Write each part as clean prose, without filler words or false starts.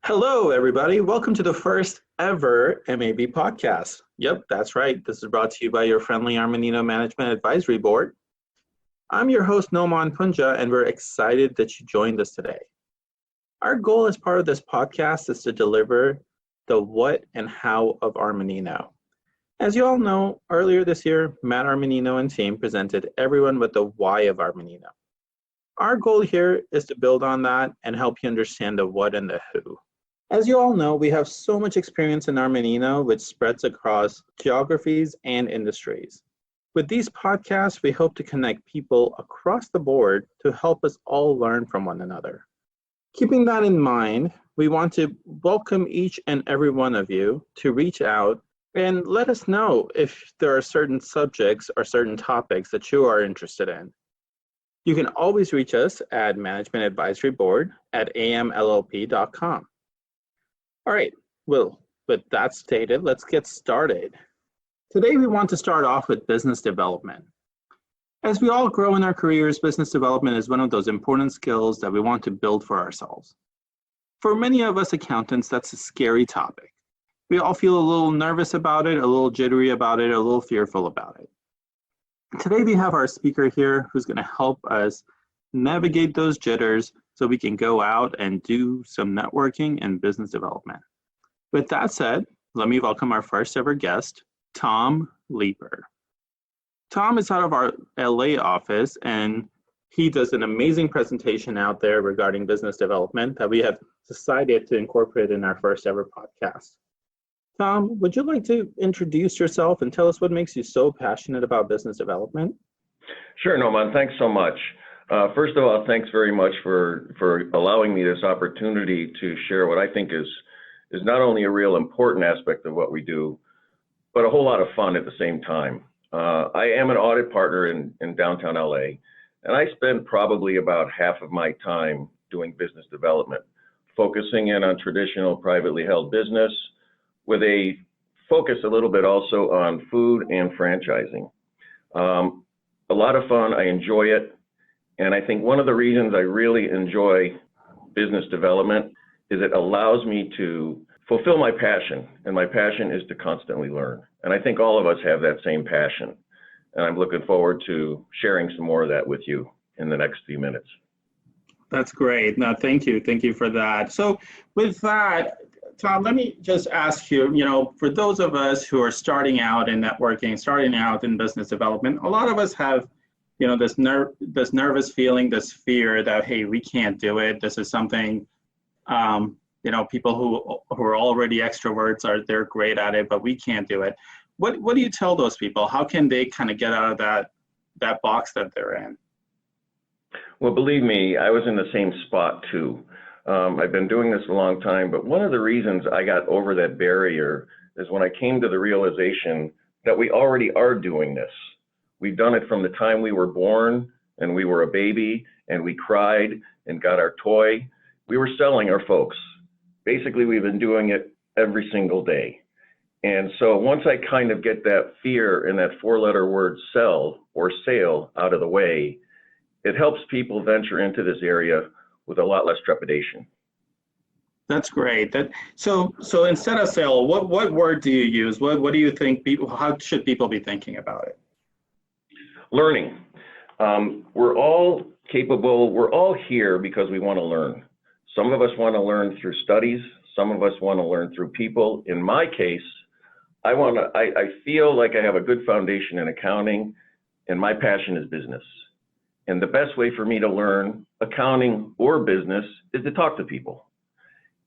Hello, everybody. Welcome to the first ever MAB podcast. Yep, that's right. This is brought to you by your friendly Armanino Management Advisory Board. I'm your host, Noman Punja, and we're excited that you joined us today. Our goal as part of this podcast is to deliver the what and how of Armanino. As you all know, earlier this year, Matt Armanino and team presented everyone with the why of Armanino. Our goal here is to build on that and help you understand the what and the who. As you all know, we have so much experience in Armanino, which spreads across geographies and industries. With these podcasts, we hope to connect people across the board to help us all learn from one another. Keeping that in mind, we want to welcome each and every one of you to reach out and let us know if there are certain subjects or certain topics that you are interested in. You can always reach us at Management Advisory Board at amllp.com. All right, well, with that stated, let's get started. Today, we want to start off with business development. As we all grow in our careers, business development is one of those important skills that we want to build for ourselves. For many of us accountants, that's a scary topic. We all feel a little nervous about it, a little jittery about it, a little fearful about it. Today, we have our speaker here who's going to help us navigate those jitters so we can go out and do some networking and business development. With that said, let me welcome our first ever guest, Tom Leeper. Tom is out of our LA office and he does an amazing presentation out there regarding business development that we have decided to incorporate in our first ever podcast. Tom, would you like to introduce yourself and tell us what makes you so passionate about business development? Sure, Noman. Thanks so much. First of all, thanks very much for allowing me this opportunity to share what I think is not only a real important aspect of what we do, but a whole lot of fun at the same time. I am an audit partner in downtown LA, and I spend probably about half of my time doing business development, focusing in on traditional privately held business with a focus a little bit also on food and franchising. A lot of fun. I enjoy it. And I think one of the reasons I really enjoy business development is it allows me to fulfill my passion, and my passion is to constantly learn. And I think all of us have that same passion. And I'm looking forward to sharing some more of that with you in the next few minutes. That's great. No, thank you. Thank you for that. So with that, Tom, let me just ask you, for those of us who are starting out in networking, starting out in business development, a lot of us have this nervous feeling, this fear that, hey, we can't do it. This is something, people who are already extroverts they're great at it, but we can't do it. What do you tell those people? How can they kind of get out of that box that they're in? Well, believe me, I was in the same spot too. I've been doing this a long time, but one of the reasons I got over that barrier is when I came to the realization that we already are doing this. We've done it from the time we were born and we were a baby and we cried and got our toy. We were selling our folks. Basically, we've been doing it every single day. And so once I kind of get that fear and that four-letter word sell or sale out of the way, it helps people venture into this area with a lot less trepidation. That's great. So instead of sale, what word do you use? What do you think how should people be thinking about it? Learning. We're all capable, we're all here because we want to learn. Some of us want to learn through studies, some of us want to learn through people. In my case, I feel like I have a good foundation in accounting, and my passion is business. And the best way for me to learn accounting or business is to talk to people.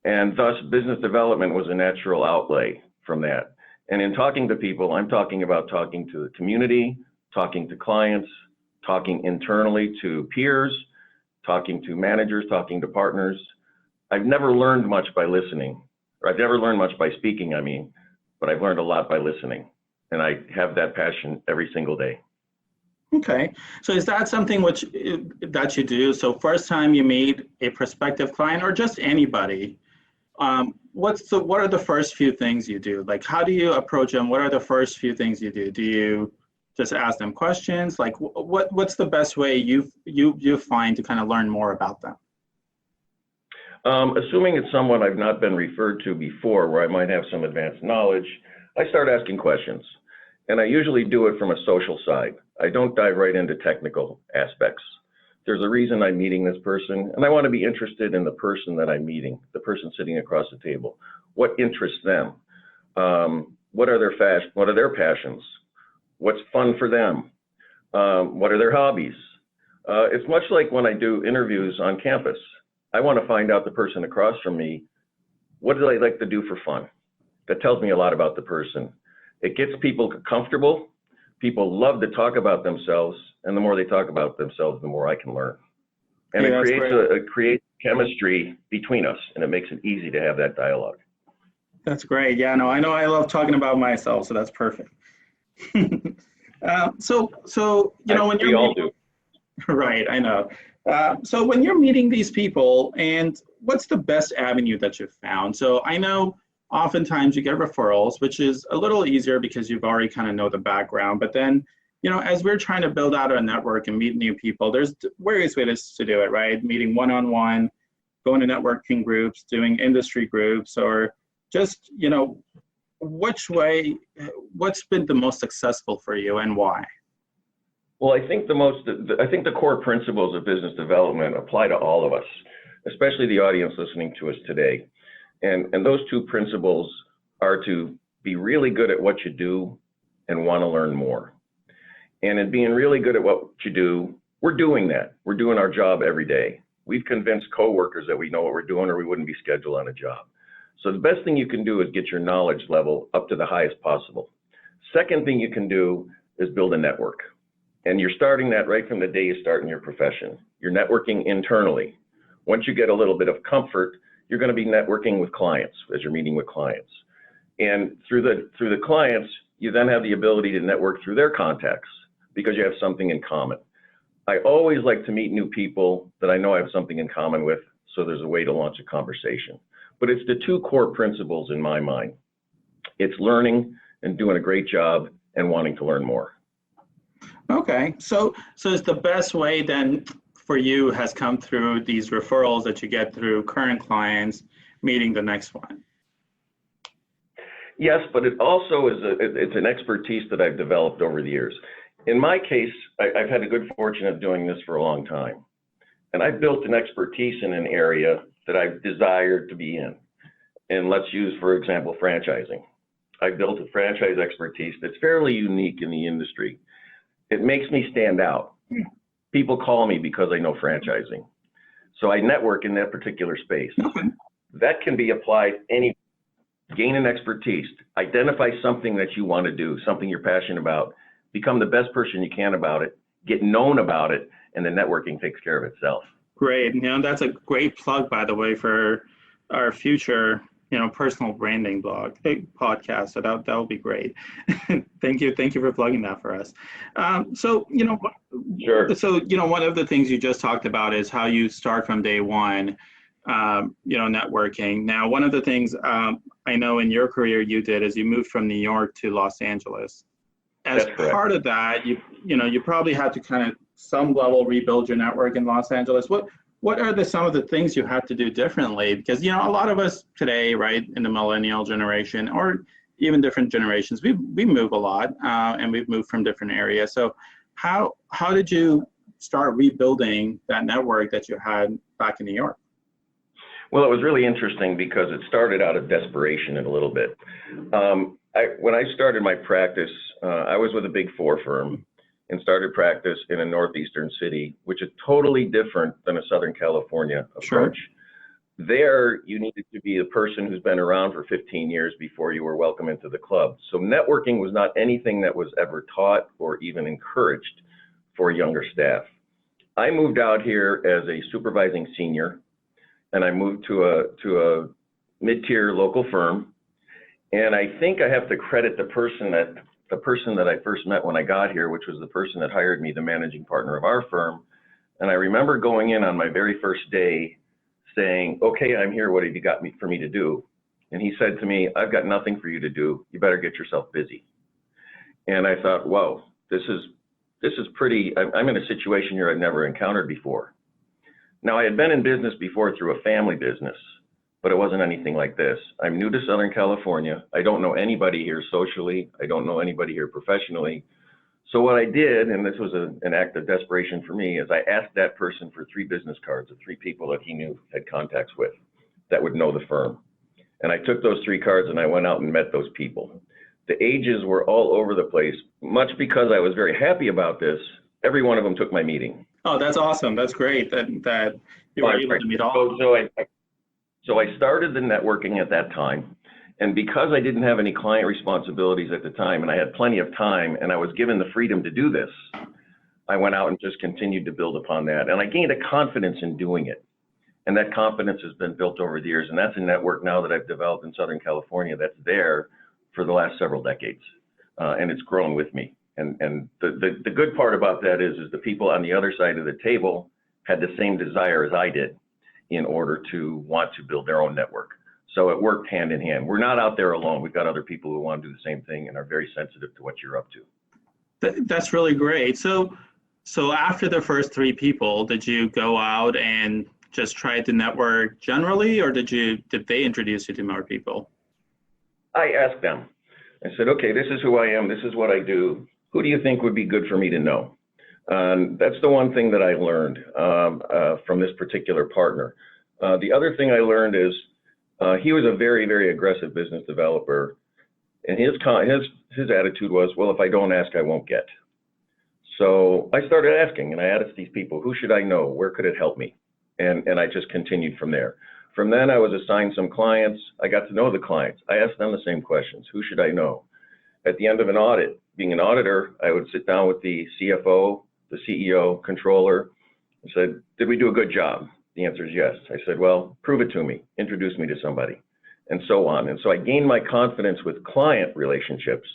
And thus, business development was a natural outlay from that. And in talking to people, I'm talking about talking to the community, talking to clients, talking internally to peers, talking to managers, talking to partners. I've never learned much by listening, or I've never learned much by speaking, but I've learned a lot by listening. And I have that passion every single day. Okay, so is that something that you do? So first time you meet a prospective client or just anybody, what are the first few things you do? Like, how do you approach them? What are the first few things you do? Do you just ask them questions? Like, what's the best way you find to kind of learn more about them? Assuming it's someone I've not been referred to before, where I might have some advanced knowledge, I start asking questions. And I usually do it from a social side. I don't dive right into technical aspects. There's a reason I'm meeting this person, and I want to be interested in the person that I'm meeting, the person sitting across the table. What interests them? What are their passions? What's fun for them? What are their hobbies? It's much like when I do interviews on campus. I want to find out the person across from me, what do they like to do for fun? That tells me a lot about the person. It gets people comfortable. People love to talk about themselves, and the more they talk about themselves, the more I can learn. And Yeah, it creates chemistry between us, and it makes it easy to have that dialogue. that's great. Yeah, no, I know I love talking about myself, so that's perfect. So when We you're all meeting, do. right, I know. So when you're meeting these people, and what's the best avenue that you've found? So I know oftentimes you get referrals, which is a little easier because you've already kind of know the background. But then, as we're trying to build out our network and meet new people, there's various ways to do it, right? Meeting one-on-one, going to networking groups, doing industry groups, or just, what's been the most successful for you and why? Well, I think the core principles of business development apply to all of us, especially the audience listening to us today. And those two principles are to be really good at what you do and want to learn more. And in being really good at what you do, we're doing that. We're doing our job every day. We've convinced coworkers that we know what we're doing, or we wouldn't be scheduled on a job. So the best thing you can do is get your knowledge level up to the highest possible. Second thing you can do is build a network. And you're starting that right from the day you start in your profession. You're networking internally. Once you get a little bit of comfort, you're going to be networking with clients as you're meeting with clients. And through the clients, you then have the ability to network through their contacts because you have something in common. I always like to meet new people that I know I have something in common with, so there's a way to launch a conversation. But it's the two core principles in my mind. It's learning and doing a great job and wanting to learn more. Okay, so is the best way then for you has come through these referrals that you get through current clients meeting the next one? Yes, but it also is it's an expertise that I've developed over the years. In my case, I've had a good fortune of doing this for a long time. And I've built an expertise in an area that I've desired to be in. And let's use, for example, franchising. I've built a franchise expertise that's fairly unique in the industry. It makes me stand out. People call me because I know franchising. So I network in that particular space. Okay. That can be applied any, gain an expertise, identify something that you want to do, something you're passionate about, become the best person you can about it, get known about it, and the networking takes care of itself. Great. That's a great plug, by the way, for our future, personal branding podcast. So that would be great. Thank you for plugging that for us. Sure. So one of the things you just talked about is how you start from day one, networking. Now, one of the things I know in your career you did is you moved from New York to Los Angeles. As part of that, you probably had to kind of some level rebuild your network in Los Angeles. What are some of the things you had to do differently? Because a lot of us today, right, in the millennial generation or even different generations, we move a lot and we've moved from different areas. So how did you start rebuilding that network that you had back in New York? Well, it was really interesting because it started out of desperation in a little bit. When I started my practice, I was with a Big Four firm and started practice in a northeastern city, which is totally different than a Southern California approach. Sure. There, you needed to be a person who's been around for 15 years before you were welcome into the club. So networking was not anything that was ever taught or even encouraged for younger staff. I moved out here as a supervising senior, and I moved to a mid-tier local firm. And I think I have to credit the person that I first met when I got here, which was the person that hired me, the managing partner of our firm. And I remember going in on my very first day saying, "Okay, I'm here. What have you got for me to do?" And he said to me, "I've got nothing for you to do. You better get yourself busy." And I thought, whoa, this is pretty, I'm in a situation here I've never encountered before. Now, I had been in business before through a family business, but it wasn't anything like this. I'm new to Southern California. I don't know anybody here socially. I don't know anybody here professionally. So what I did, and this was an act of desperation for me, is I asked that person for 3 business cards of 3 people that he knew had contacts with that would know the firm. And I took those 3 cards and I went out and met those people. The ages were all over the place, much because I was very happy about this. Every one of them took my meeting. Oh, that's awesome. That's great that you were able to meet all. So I started the networking at that time. And because I didn't have any client responsibilities at the time, and I had plenty of time, and I was given the freedom to do this, I went out and just continued to build upon that. And I gained a confidence in doing it. And that confidence has been built over the years. And that's a network now that I've developed in Southern California that's there for the last several decades. And it's grown with me. And the good part about that is the people on the other side of the table had the same desire as I did in order to want to build their own network. So it worked hand in hand. We're not out there alone. We've got other people who want to do the same thing and are very sensitive to what you're up to. That's really great. So after the first 3 people, did you go out and just try to network generally, or did they introduce you to more people? I asked them. I said, okay, this is who I am. This is what I do. Who do you think would be good for me to know? That's the one thing that I learned from this particular partner. The other thing I learned is he was a very, very aggressive business developer. And his attitude was, well, if I don't ask, I won't get. So I started asking, and I asked these people, who should I know? Where could it help me? And I just continued from there. From then, I was assigned some clients. I got to know the clients. I asked them the same questions. Who should I know? At the end of an audit, being an auditor, I would sit down with the CFO, the CEO, controller, and said, did we do a good job? The answer is yes. I said, well, prove it to me. Introduce me to somebody, and so on. And so I gained my confidence with client relationships,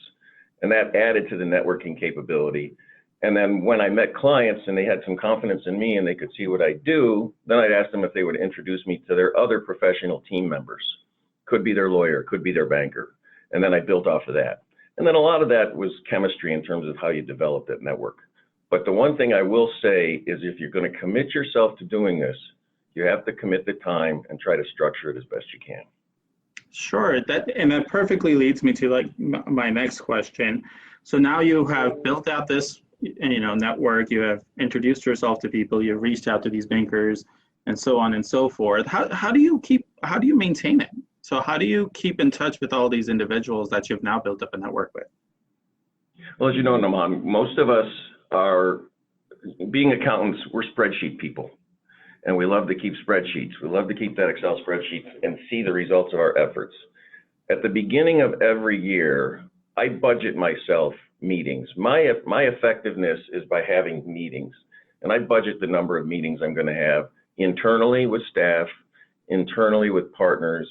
and that added to the networking capability. And then when I met clients and they had some confidence in me and they could see what I do, then I'd ask them if they would introduce me to their other professional team members. Could be their lawyer, could be their banker. And then I built off of that. And then a lot of that was chemistry in terms of how you develop that network. But the one thing I will say is if you're going to commit yourself to doing this, you have to commit the time and try to structure it as best you can. Sure, that perfectly leads me to like my next question. So now you have built out this network, you have introduced yourself to people, you've reached out to these bankers, and so on and so forth. How do you maintain it? So how do you keep in touch with all these individuals that you've now built up a network with? Well, as you know, Naman, most of us are, being accountants, we're spreadsheet people. And we love to keep spreadsheets. We love to keep that Excel spreadsheet and see the results of our efforts. At the beginning of every year, I budget myself meetings. My effectiveness is by having meetings. And I budget the number of meetings I'm going to have internally with staff, internally with partners,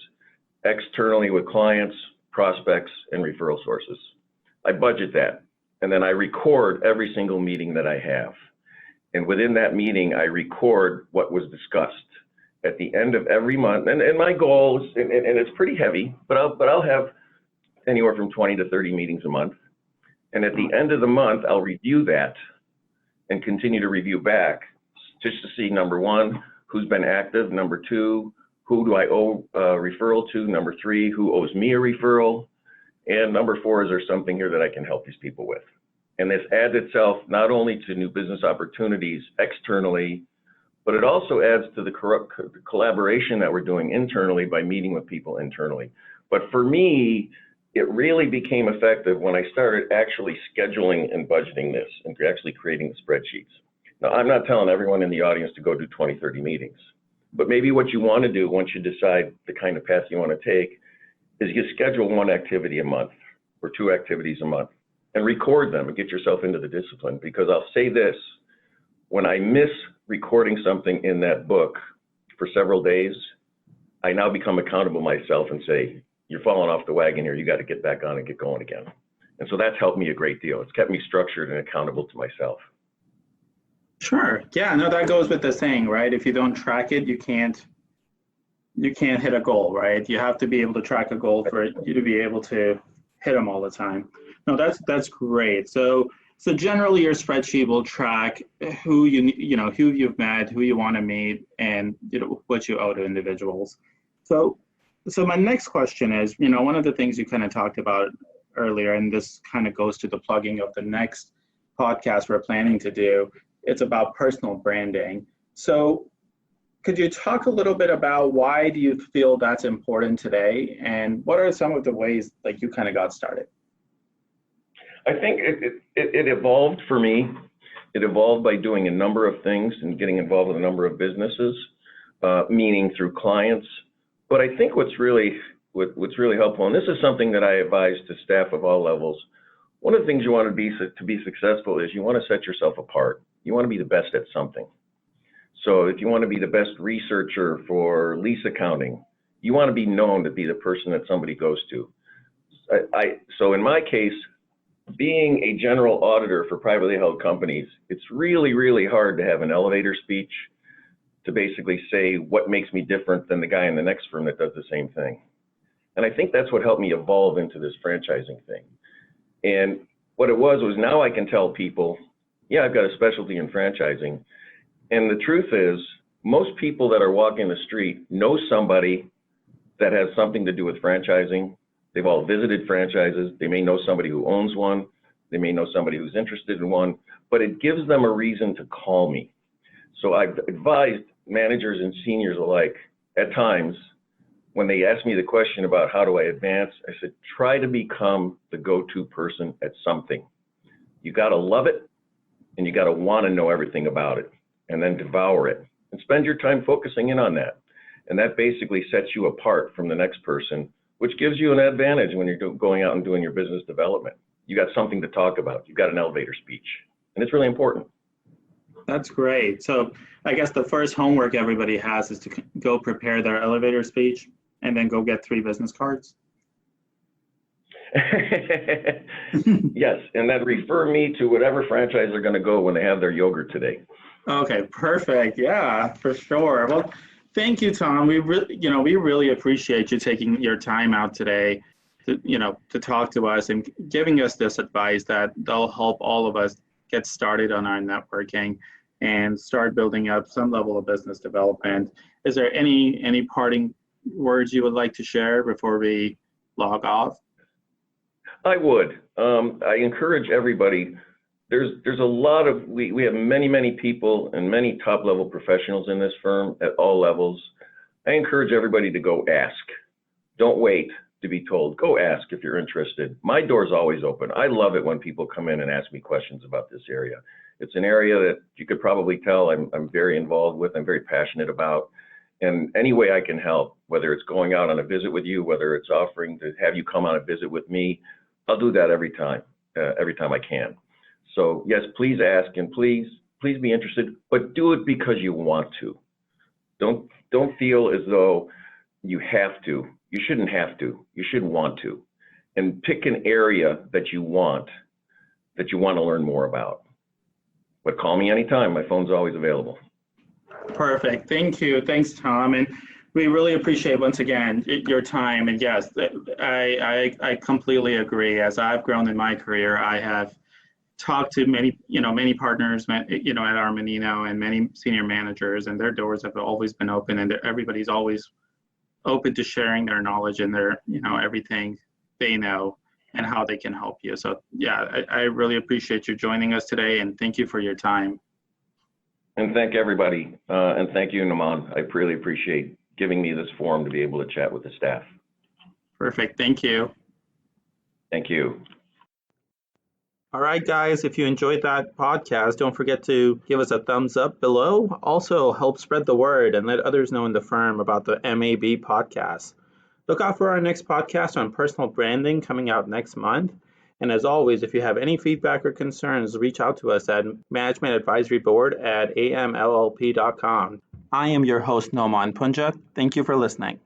externally with clients, prospects, and referral sources. I budget that. And then I record every single meeting that I have. And within that meeting, I record what was discussed. At the end of every month, and my goal is, and it's pretty heavy, but I'll have anywhere from 20 to 30 meetings a month. And at the end of the month, I'll review that and continue to review back just to see, number 1, who's been active, number 2, who do I owe a referral to, number 3, who owes me a referral, and number 4, is there something here that I can help these people with? And this adds itself not only to new business opportunities externally, but it also adds to the collaboration that we're doing internally by meeting with people internally. But for me, it really became effective when I started actually scheduling and budgeting this and actually creating the spreadsheets. Now, I'm not telling everyone in the audience to go do 20, 30 meetings, but maybe what you want to do once you decide the kind of path you want to take is you schedule 1 activity a month or 2 activities a month and record them and get yourself into the discipline. Because I'll say this, when I miss recording something in that book for several days, I now become accountable myself and say, you're falling off the wagon here, you got to get back on and get going again. And so that's helped me a great deal. It's kept me structured and accountable to myself. Sure. Yeah, no, that goes with the saying, right? If you don't track it, you can't hit a goal, right? You have to be able to track a goal for you to be able to hit them all the time. No, that's great. So So generally, your spreadsheet will track who who you've met, who you want to meet, and what you owe to individuals. So, so my next question is, one of the things you kind of talked about earlier, and this kind of goes to the plugging of the next podcast we're planning to do. It's about personal branding. So, could you talk a little bit about why do you feel that's important today, and what are some of the ways like you kind of got started? I think it evolved for me. It evolved by doing a number of things and getting involved with a number of businesses, meaning through clients. But I think what's really helpful, and this is something that I advise to staff of all levels, one of the things you want to be successful is you want to set yourself apart. You want to be the best at something. So if you want to be the best researcher for lease accounting, you want to be known to be the person that somebody goes to. So in my case, being a general auditor for privately held companies, it's really, really hard to have an elevator speech to basically say what makes me different than the guy in the next firm that does the same thing. And I think that's what helped me evolve into this franchising thing. And what it was now I can tell people, yeah, I've got a specialty in franchising. And the truth is, most people that are walking the street know somebody that has something to do with franchising. They've all visited franchises. They may know somebody who owns one. They may know somebody who's interested in one, but it gives them a reason to call me. So I've advised managers and seniors alike at times when they ask me the question about how do I advance, I said, try to become the go-to person at something. You got to love it and you got to want to know everything about it and then devour it and spend your time focusing in on that. And that basically sets you apart from the next person, which gives you an advantage when you're going out and doing your business development. You got something to talk about. You've got an elevator speech, and it's really important. That's great. So I guess the first homework everybody has is to go prepare their elevator speech and then go get 3 business cards. Yes, and then refer me to whatever franchise they're going to go when they have their yogurt today. Okay, perfect. Yeah, for sure. Well, thank you, Tom. We really appreciate you taking your time out today to talk to us and giving us this advice that'll help all of us get started on our networking and start building up some level of business development. Is there any parting words you would like to share before we log off? I would. I encourage everybody. There's a lot of, we have many people and many top level professionals in this firm at all levels. I encourage everybody to go ask. Don't wait to be told. Go ask if you're interested. My door's always open. I love it when people come in and ask me questions about this area. It's an area that you could probably tell I'm very involved with, I'm very passionate about. And any way I can help, whether it's going out on a visit with you, whether it's offering to have you come on a visit with me, I'll do that every time I can. So yes, please ask and please be interested, but do it because you want to. Don't feel as though you have to. You shouldn't have to. You should want to. And pick an area that you want to learn more about. But call me anytime. My phone's always available. Perfect. Thank you. Thanks, Tom. And we really appreciate, once again, your time. And yes, I completely agree. As I've grown in my career, I have talked to many partners, at Armanino and many senior managers, and their doors have always been open, and everybody's always open to sharing their knowledge and their, everything they know and how they can help you. So yeah, I really appreciate you joining us today, and thank you for your time. And thank everybody. And thank you, Nauman. I really appreciate giving me this forum to be able to chat with the staff. Perfect. Thank you. Thank you. All right, guys, if you enjoyed that podcast, don't forget to give us a thumbs up below. Also, help spread the word and let others know in the firm about the MAB podcast. Look out for our next podcast on personal branding coming out next month. And as always, if you have any feedback or concerns, reach out to us at Management Advisory Board at amllp.com. I am your host, Nauman Punja. Thank you for listening.